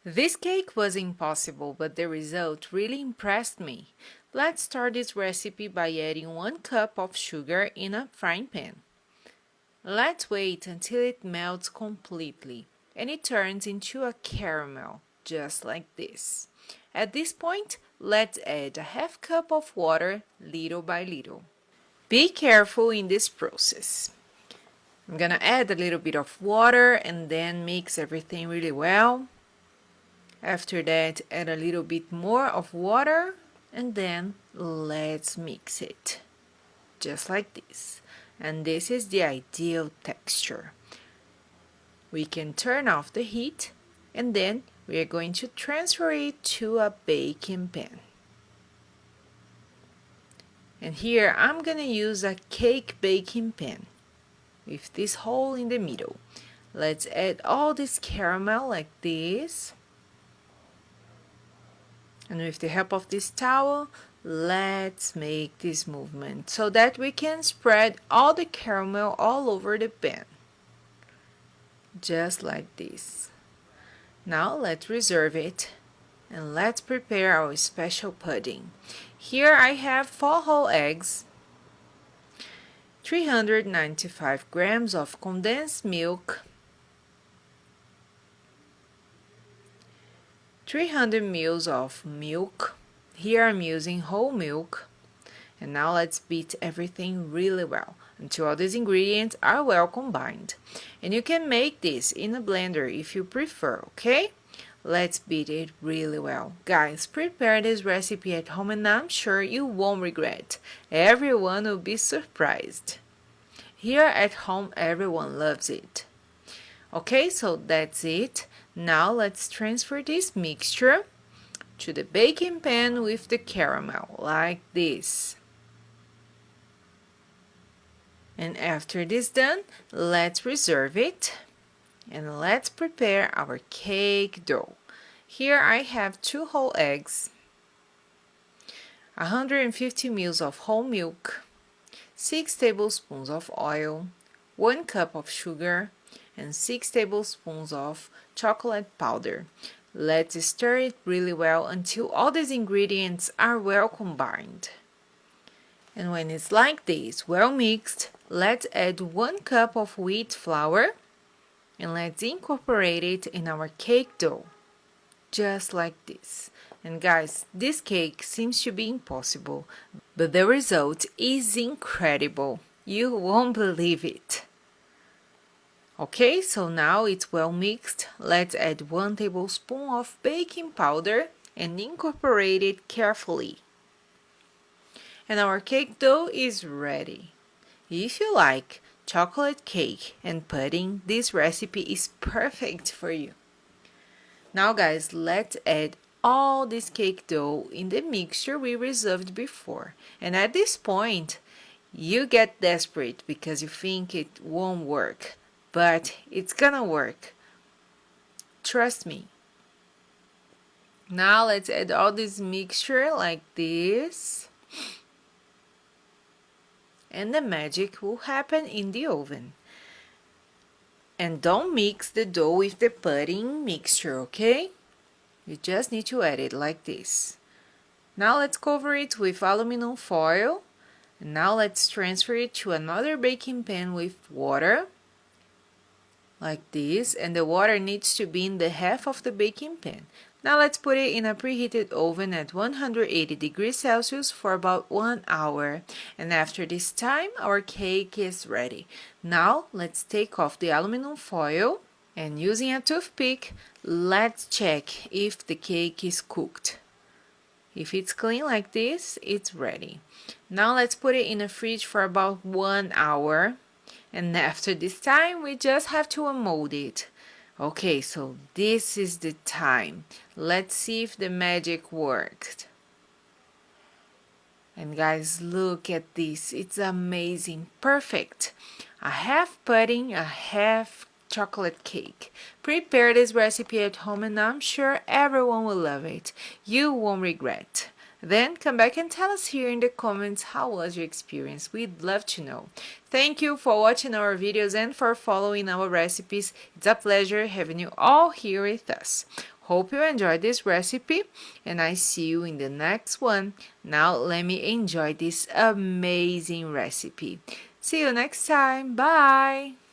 This cake was impossible, but the result really impressed me. Let's start this recipe by adding 1 cup of sugar in a frying pan. Let's wait until it melts completely and it turns into a caramel, just like this. At this point, let's add a half cup of water little by little. Be careful in this process. I'm gonna add a little bit of water and then mix everything really well. After that, add a little bit more of water and then let's mix it. Just like this. And this is the ideal texture. We can turn off the heat and then we are going to transfer it to a baking pan. And here I'm gonna use a cake baking pan with this hole in the middle. Let's add all this caramel like this. And with the help of this towel, let's make this movement so that we can spread all the caramel all over the pan. Just like this. Now let's reserve it and let's prepare our special pudding. Here I have 4 whole eggs, 395 grams of condensed milk, 300 ml of milk. Here I'm using whole milk. And now let's beat everything really well until all these ingredients are well combined. And you can make this in a blender if you prefer, okay? Let's beat it really well. Guys, prepare this recipe at home and I'm sure you won't regret. Everyone will be surprised. Here at home, everyone loves it. Okay, so that's it. Now let's transfer this mixture to the baking pan with the caramel, like this. And after this done, let's reserve it and let's prepare our cake dough. Here I have 2 whole eggs, 150 ml of whole milk, 6 tablespoons of oil, 1 cup of sugar, and 6 tablespoons of chocolate powder. Let's stir it really well until all these ingredients are well combined. And when it's like this, well mixed, let's add 1 cup of wheat flour and let's incorporate it in our cake dough. Just like this. And guys, this cake seems to be impossible, but the result is incredible. You won't believe it. Okay, so now it's well mixed. Let's add 1 tablespoon of baking powder and incorporate it carefully. And our cake dough is ready. If you like chocolate cake and pudding, this recipe is perfect for you. Now guys, let's add all this cake dough in the mixture we reserved before. And at this point, you get desperate because you think it won't work. But it's gonna work. Trust me. Now let's add all this mixture like this. And the magic will happen in the oven. And don't mix the dough with the pudding mixture, okay? You just need to add it like this. Now let's cover it with aluminum foil. And now let's transfer it to another baking pan with water. Like this, and the water needs to be in the half of the baking pan. Now let's put it in a preheated oven at 180 degrees Celsius for about 1 hour. And after this time, our cake is ready. Now let's take off the aluminum foil and using a toothpick, let's check if the cake is cooked. If it's clean like this, it's ready. Now let's put it in the fridge for about 1 hour. And after this time, we just have to unmold it. Okay, so this is the time. Let's see if the magic worked. And guys, look at this. It's amazing. Perfect. A half pudding, a half chocolate cake. Prepare this recipe at home and I'm sure everyone will love it. You won't regret. Then come back and tell us here in the comments how was your experience. We'd love to know. Thank you for watching our videos and for following our recipes. It's a pleasure having you all here with us. Hope you enjoyed this recipe, and I see you in the next one. Now let me enjoy this amazing recipe. See you next time. Bye!